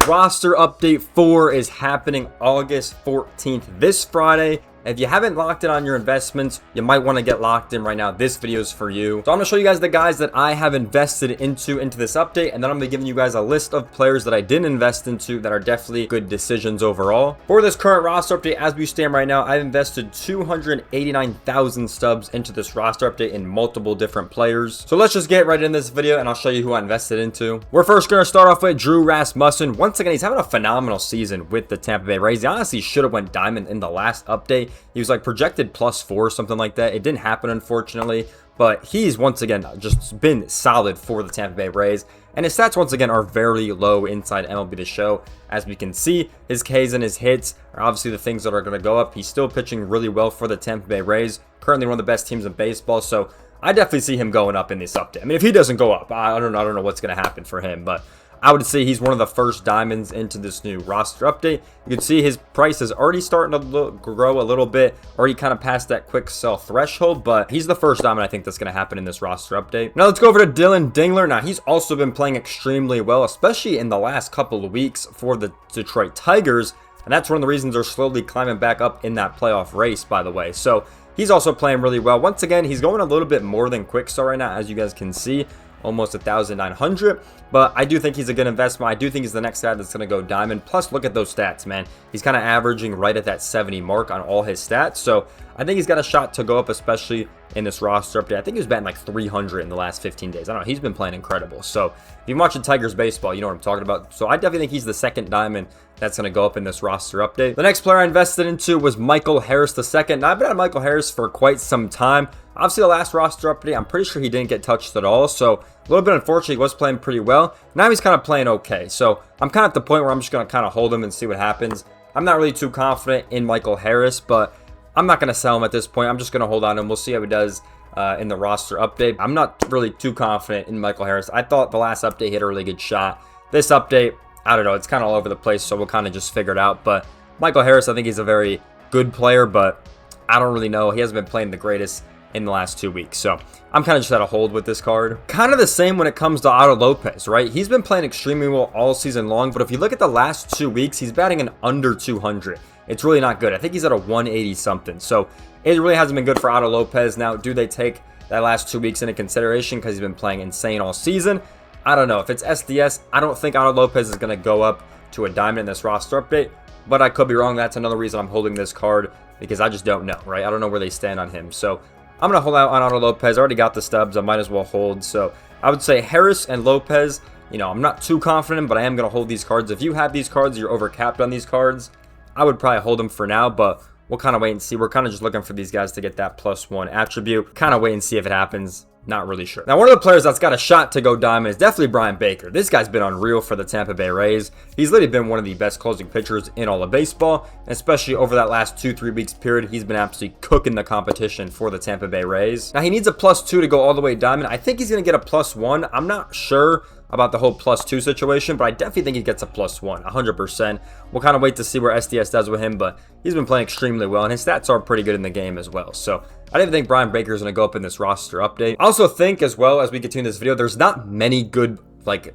roster update 4 is happening August 14th, this Friday. If you haven't locked in on your investments, you might want to get locked in right now. This video is for you. So I'm going to show you guys the guys that I have invested into this update, and then I'm going to be giving you guys a list of players that I didn't invest into that are definitely good decisions overall. For this current roster update, as we stand right now, I've invested 289,000 stubs into this roster update in multiple different players. So let's just get right in this video, and I'll show you who I invested into. We're first going to start off with Drew Rasmussen. Once again, he's having a phenomenal season with the Tampa Bay Rays. He honestly should have went diamond in the last update. He was like projected +4, something like that. It didn't happen, unfortunately, but he's once again just been solid for the Tampa Bay Rays. And his stats, once again, are very low inside MLB The Show. As we can see, his Ks and his hits are obviously the things that are going to go up. He's still pitching really well for the Tampa Bay Rays. Currently one of the best teams in baseball, so I definitely see him going up in this update. I mean, if he doesn't go up, I don't know what's going to happen for him, but I would say he's one of the first diamonds into this new roster update. You can see his price is already starting to grow a little bit, already kind of past that quick sell threshold, but he's the first diamond I think that's going to happen in this roster update. Now let's go over to Dylan Dingler. Now he's also been playing extremely well, especially in the last couple of weeks for the Detroit Tigers, and that's one of the reasons they're slowly climbing back up in that playoff race, by the way. So he's also playing really well. Once again, he's going a little bit more than Quickstar right now, as you guys can see. Almost 1,900, but I do think he's a good investment. I do think he's the next guy that's going to go diamond. Plus, look at those stats, man. He's kind of averaging right at that 70 mark on all his stats, so I think he's got a shot to go up, especially in this roster update. I think he was batting like 300 in the last 15 days. I don't know. He's been playing incredible. So if you're watching Tigers baseball, you know what I'm talking about. So I definitely think he's the second diamond that's going to go up in this roster update. The next player I invested into was Michael Harris II. Now, I've been on Michael Harris for quite some time. Obviously, the last roster update, I'm pretty sure he didn't get touched at all. So a little bit unfortunate, he was playing pretty well. Now he's kind of playing okay. So I'm kind of at the point where I'm just going to kind of hold him and see what happens. I'm not really too confident in Michael Harris, but I'm not going to sell him at this point. I'm just going to hold on to him. We'll see how he does in the roster update. I'm not really too confident in Michael Harris. I thought the last update he had a really good shot. This update, I don't know. It's kind of all over the place, so we'll kind of just figure it out. But Michael Harris, I think he's a very good player, but I don't really know. He hasn't been playing the greatest in the last 2 weeks, so I'm kind of just at a hold with this card. Kind of the same when it comes to Otto Lopez, right? He's been playing extremely well all season long, but if you look at the last 2 weeks, he's batting an under 200. It's really not good. I think he's at a 180 something, so it really hasn't been good for Otto Lopez. Now, do they take that last 2 weeks into consideration because he's been playing insane all season? I don't know. If it's SDS, I don't think Otto Lopez is going to go up to a diamond in this roster update, but I could be wrong. That's another reason I'm holding this card, because I just don't know, right? I don't know where they stand on him, so I'm going to hold out on Otto Lopez. I already got the stubs. I might as well hold. So I would say Harris and Lopez, you know, I'm not too confident, but I am going to hold these cards. If you have these cards, you're overcapped on these cards, I would probably hold them for now, but we'll kind of wait and see. We're kind of just looking for these guys to get that +1 attribute. Kind of wait and see if it happens. Not really sure. Now, one of the players that's got a shot to go diamond is definitely Brian Baker. This guy's been unreal for the Tampa Bay Rays. He's literally been one of the best closing pitchers in all of baseball, and especially over that last 2-3 weeks period, he's been absolutely cooking the competition for the Tampa Bay Rays. Now, he needs a +2 to go all the way diamond. I think he's going to get a +1. I'm not sure about the whole +2 situation, but I definitely think he gets a +1, 100%. We'll kind of wait to see where SDS does with him, but he's been playing extremely well, and his stats are pretty good in the game as well. So I didn't think Brian Baker is going to go up in this roster update. I also think, as well, as we continue this video, there's not many good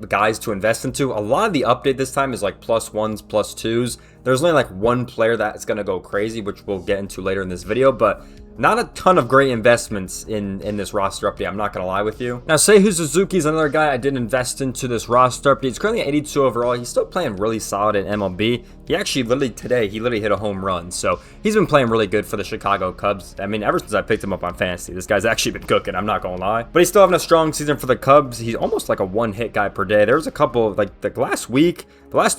guys to invest into. A lot of the update this time is like +1s, +2s. There's only like one player that's going to go crazy, which we'll get into later in this video, but not a ton of great investments in this roster update, I'm not going to lie with you. Now, Seiya Suzuki is another guy I didn't invest into this roster update. He's currently at 82 overall. He's still playing really solid in MLB. He actually today hit a home run. So he's been playing really good for the Chicago Cubs. I mean, ever since I picked him up on fantasy, this guy's actually been cooking, I'm not going to lie. But he's still having a strong season for the Cubs. He's almost like a one-hit guy per day. There's a couple, like the last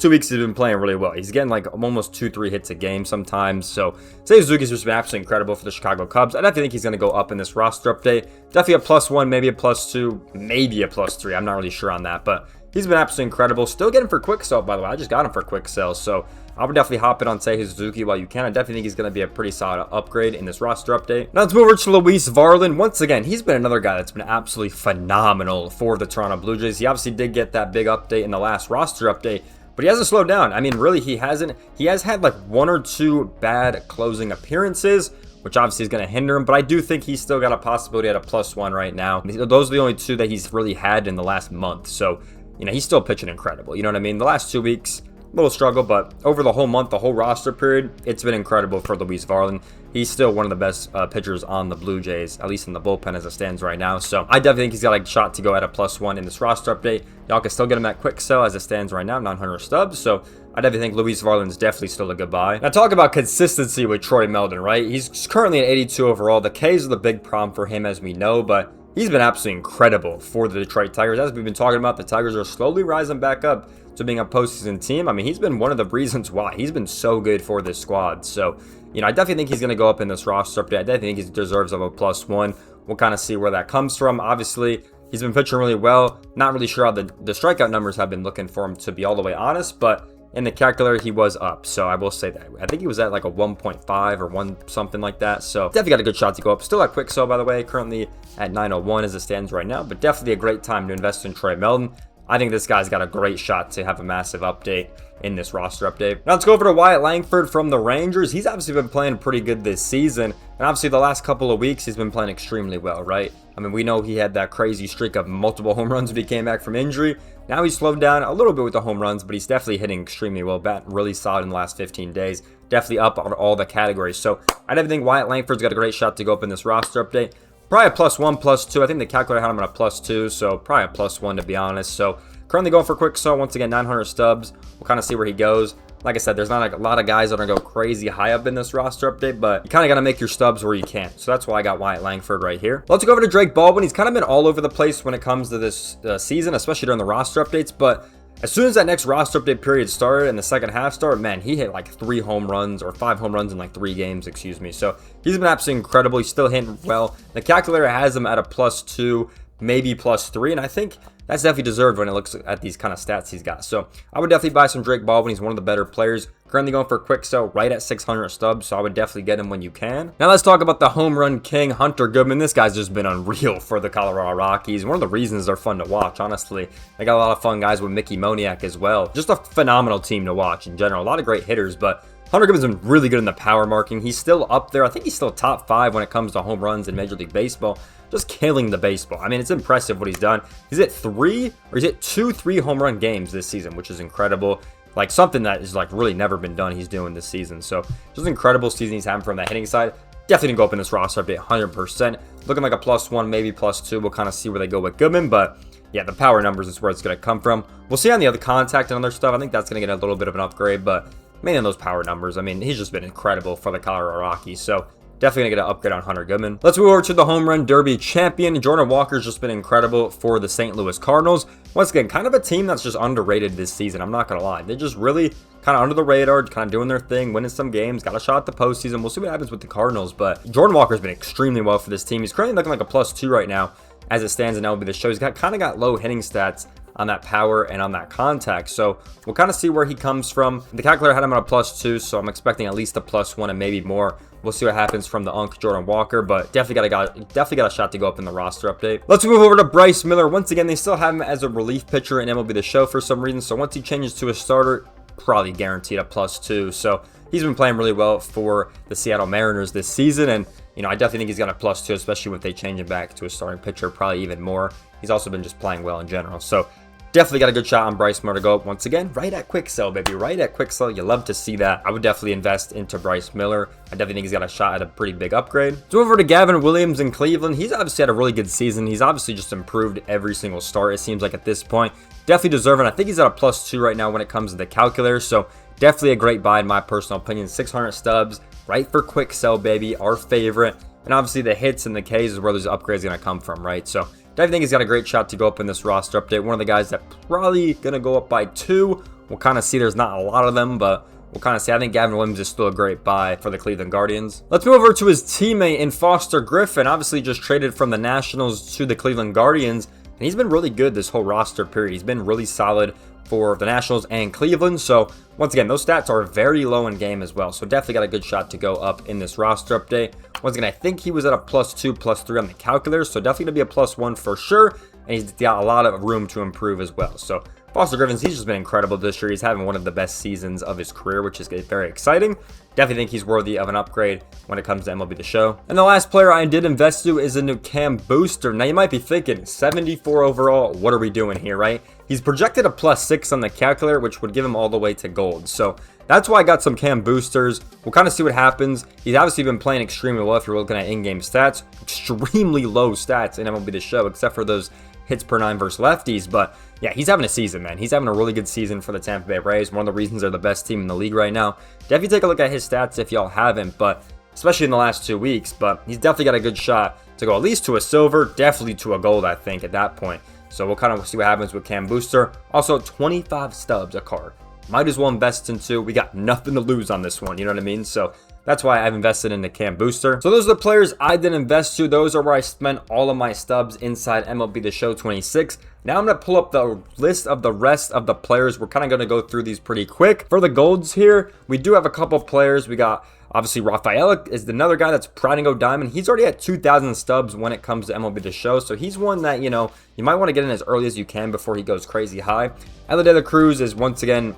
2 weeks he's been playing really well. He's getting like almost 2-3 hits a game sometimes. So Seiya Suzuki's just been absolutely incredible for the Chicago Cubs. I definitely think he's going to go up in this roster update. Definitely a +1, maybe a +2, maybe a +3. I'm not really sure on that, but he's been absolutely incredible. Still getting for quick sell, by the way. I just got him for quick sell, so I would definitely hop in on Seiya Suzuki while you can. I definitely think he's going to be a pretty solid upgrade in this roster update. Now let's move over to Luis Varland. Once again, he's been another guy that's been absolutely phenomenal for the Toronto Blue Jays. He obviously did get that big update in the last roster update, but he hasn't slowed down. I mean, really, he hasn't. He has had like 1 or 2 bad closing appearances, which obviously is going to hinder him, but I do think he's still got a possibility at a +1 right now. Those are the only 2 that he's really had in the last month, so, you know, he's still pitching incredible. You know what I mean? The last 2 weeks, little struggle, but over the whole month, the whole roster period, it's been incredible for Luis Varland. He's still one of the best pitchers on the Blue Jays, at least in the bullpen as it stands right now. So I definitely think he's got a shot to go at a +1 in this roster update. Y'all can still get him at quick sell as it stands right now, 900 stubs. So I definitely think Luis Varland's definitely still a good buy. Now talk about consistency with Troy Melden, right? He's currently at 82 overall. The Ks are the big problem for him, as we know, but he's been absolutely incredible for the Detroit Tigers. As we've been talking about, the Tigers are slowly rising back up to being a postseason team. I mean, he's been one of the reasons why. He's been so good for this squad. So, you know, I definitely think he's going to go up in this roster update. I definitely think he deserves of a +1. We'll kind of see where that comes from. Obviously, he's been pitching really well. Not really sure how the strikeout numbers have been looking for him, to be all the way honest, but in the calculator, he was up, so I will say that. I think he was at like a 1.5 or 1 something like that, so definitely got a good shot to go up. Still at quick sell, by the way, currently at 901 as it stands right now, but definitely a great time to invest in Troy Melden. I think this guy's got a great shot to have a massive update in this roster update. Now let's go over to Wyatt Langford from the Rangers. He's obviously been playing pretty good this season, and obviously the last couple of weeks he's been playing extremely well, right? I mean, we know he had that crazy streak of multiple home runs when he came back from injury. Now he's slowed down a little bit with the home runs, but he's definitely hitting extremely well. Batting really solid in the last 15 days. Definitely up on all the categories. So I definitely think Wyatt Langford's got a great shot to go up in this roster update. Probably a +1, +2. I think the calculator had him at a +2, so probably a +1 to be honest. So currently going for quick sell, once again, 900 stubs. We'll kind of see where he goes. Like I said, there's not like a lot of guys that are going to go crazy high up in this roster update, but you kind of got to make your stubs where you can. So that's why I got Wyatt Langford right here. Let's go over to Drake Baldwin. He's kind of been all over the place when it comes to this season, especially during the roster updates, but as soon as that next roster update period started and the second half started, man, he hit like 3 home runs or 5 home runs in like 3 games, excuse me. So he's been absolutely incredible. He's still hitting well. The calculator has him at a +2, maybe +3, and I think that's definitely deserved when it looks at these kind of stats he's got. So I would definitely buy some Drake Baldwin. He's one of the better players. Currently going for a quick sell right at 600 stubs, so I would definitely get him when you can. Now let's talk about the home run king, Hunter Goodman. This guy's just been unreal for the Colorado Rockies. One of the reasons they're fun to watch, honestly. They got a lot of fun guys with Mickey Moniak as well. Just a phenomenal team to watch in general. A lot of great hitters, but Hunter Goodman's been really good in the power marking. He's still up there. I think he's still top 5 when it comes to home runs in Major League Baseball. Just killing the baseball. I mean, it's impressive what he's done. He's hit 2 3 home run games this season, which is incredible. Like something that is like really never been done he's doing this season. So just incredible season he's having from that hitting side. Definitely go up in this roster update 100%. Looking like a +1, maybe +2. We'll kind of see where they go with Goodman, but yeah, the power numbers is where it's going to come from. We'll see on the other contact and other stuff. I think that's going to get a little bit of an upgrade, but mainly on those power numbers. I mean, he's just been incredible for the Colorado Rockies. So definitely going to get an upgrade on Hunter Goodman. Let's move over to the home run derby champion. Jordan Walker's just been incredible for the St. Louis Cardinals. Once again, kind of a team that's just underrated this season. I'm not going to lie. They're just really kind of under the radar, kind of doing their thing, winning some games, got a shot at the postseason. We'll see what happens with the Cardinals, but Jordan Walker's been extremely well for this team. He's currently looking like a +2 right now as it stands in MLB The Show. He's kind of got low hitting stats on that power and on that contact, so we'll kind of see where he comes from. The calculator had him at a +2, so I'm expecting at least a +1 and maybe more. We'll see what happens from the Jordan Walker, but definitely got a shot to go up in the roster update. Let's move over to Bryce Miller. Once again, they still have him as a relief pitcher in MLB The Show for some reason, so once he changes to a starter, probably guaranteed a +2. So he's been playing really well for the Seattle Mariners this season, and you know, I definitely think he's got a +2, especially if they change him back to a starting pitcher, probably even more. He's also been just playing well in general, so definitely got a good shot on Bryce Miller to go up once again, right at quick sell, baby, right at quick sell. You love to see that. I would definitely invest into Bryce Miller. I definitely think he's got a shot at a pretty big upgrade. So over to Gavin Williams in Cleveland. He's obviously had a really good season. He's obviously just improved every single start, it seems like at this point. Definitely deserving. I think he's at a +2 right now when it comes to the calculator, so definitely a great buy in my personal opinion. 600 stubs, right for quick sell, baby, our favorite. And obviously the hits and the Ks is where those upgrades are going to come from, right? So definitely think he's got a great shot to go up in this roster update. One of the guys that probably going to go up by 2. We'll kind of see. There's not a lot of them, but we'll kind of see. I think Gavin Williams is still a great buy for the Cleveland Guardians. Let's move over to his teammate in Foster Griffin. Obviously just traded from the Nationals to the Cleveland Guardians, and he's been really good this whole roster period. He's been really solid for the Nationals and Cleveland. So once again, those stats are very low in game as well. So definitely got a good shot to go up in this roster update. Once again, I think he was at a +2, +3 on the calculator. So definitely going to be a +1 for sure. And he's got a lot of room to improve as well. So Foster Griffins, he's just been incredible this year. He's having one of the best seasons of his career, which is very exciting. Definitely think he's worthy of an upgrade when it comes to MLB The Show. And the last player I did invest to is a new Cam Booster. Now you might be thinking, 74 overall, what are we doing here, right? He's projected a +6 on the calculator, which would give him all the way to gold. So that's why I got some Cam Boosters. We'll kind of see what happens. He's obviously been playing extremely well if you're looking at in-game stats. Extremely low stats in MLB The Show, except for those hits per 9 versus lefties. But yeah, he's having a season, man. He's having a really good season for the Tampa Bay Rays. One of the reasons they're the best team in the league right now. Definitely take a look at his stats if y'all haven't, but especially in the last 2 weeks. But he's definitely got a good shot to go at least to a silver, definitely to a gold, I think, at that point. So we'll kind of see what happens with Cam Booster. Also, 25 stubs a card. Might as well invest in 2. We got nothing to lose on this one, you know what I mean? So that's why I've invested in the Cam Booster. So those are the players I did invest to. Those are where I spent all of my stubs inside MLB The Show 26. Now I'm going to pull up the list of the rest of the players. We're kind of going to go through these pretty quick. For the golds here, we do have a couple players. We got, obviously, Rafael is another guy that's proud to go diamond. He's already at 2,000 stubs when it comes to MLB The Show. So he's one that, you know, you might want to get in as early as you can before he goes crazy high. Elly De La Cruz is, once again,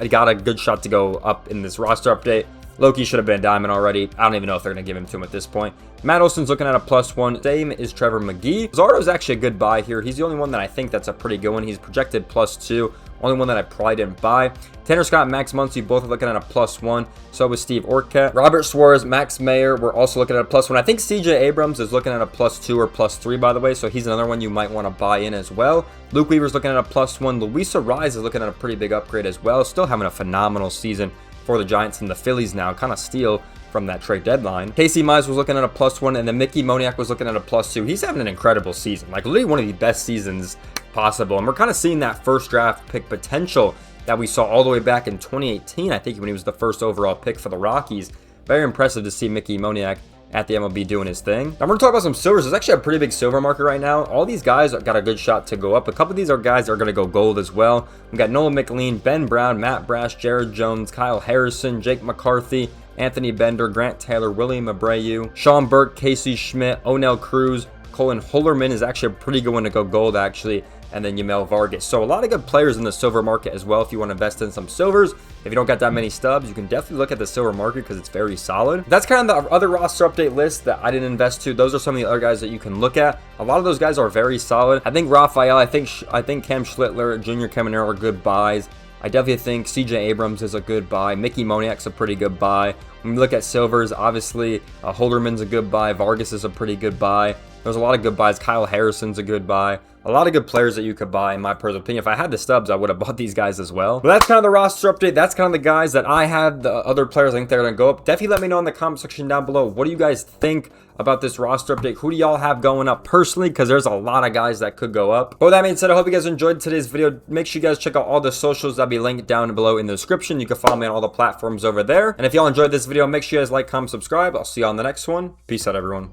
got a good shot to go up in this roster update. Loki should have been diamond already. I don't even know if they're going to give him to him at this point. Matt Olson's looking at a +1. Same is Trevor McGee. Zardo's actually a good buy here. He's the only one that I think that's a pretty good one. He's projected +2. Only one that I probably didn't buy. Tanner Scott and Max Muncy both are looking at a +1. So was Steve Orcutt. Robert Suarez, Max Mayer, we're also looking at a +1. I think CJ Abrams is looking at a +2 or +3, by the way. So he's another one you might want to buy in as well. Luke Weaver's looking at a +1. Luis Arraez is looking at a pretty big upgrade as well. Still having a phenomenal season for the Giants and the Phillies now. Kind of steal from that trade deadline. Casey Mize was looking at a +1, and then Mickey Moniak was looking at a +2. He's having an incredible season. Like, literally one of the best seasons possible. And we're kind of seeing that first draft pick potential that we saw all the way back in 2018, I think, when he was the first overall pick for the Rockies. Very impressive to see Mickey Moniak at the MLB doing his thing. Now we're going to talk about some silvers. There's actually a pretty big silver market right now. All these guys got a good shot to go up. A couple of these are guys that are going to go gold as well. We got Nolan McLean, Ben Brown, Matt Brash, Jared Jones, Kyle Harrison, Jake McCarthy, Anthony Bender, Grant Taylor, William Abreu, Sean Burke, Casey Schmidt, Onel Cruz, Colin Hollerman is actually a pretty good one to go gold, actually, and then Yamel Vargas. So a lot of good players in the silver market as well if you want to invest in some silvers. If you don't got that many stubs, you can definitely look at the silver market because it's very solid. That's kind of the other roster update list that I didn't invest to. Those are some of the other guys that you can look at. A lot of those guys are very solid. I think Rafael, I think Cam Schlittler, Junior Caminero are good buys. I definitely think CJ Abrams is a good buy. Mickey Moniak's a pretty good buy. When we look at silvers, obviously, Holderman's a good buy. Vargas is a pretty good buy. There's a lot of good buys. Kyle Harrison's a good buy. A lot of good players that you could buy, in my personal opinion. If I had the stubs, I would have bought these guys as well. But that's kind of the roster update. That's kind of the guys that I had. The other players, I think they're going to go up. Definitely let me know in the comment section down below. What do you guys think about this roster update? Who do y'all have going up personally? Because there's a lot of guys that could go up. But with that being said, I hope you guys enjoyed today's video. Make sure you guys check out all the socials that'll be linked down below in the description. You can follow me on all the platforms over there. And if y'all enjoyed this video, make sure you guys like, comment, subscribe. I'll see you on the next one. Peace out, everyone.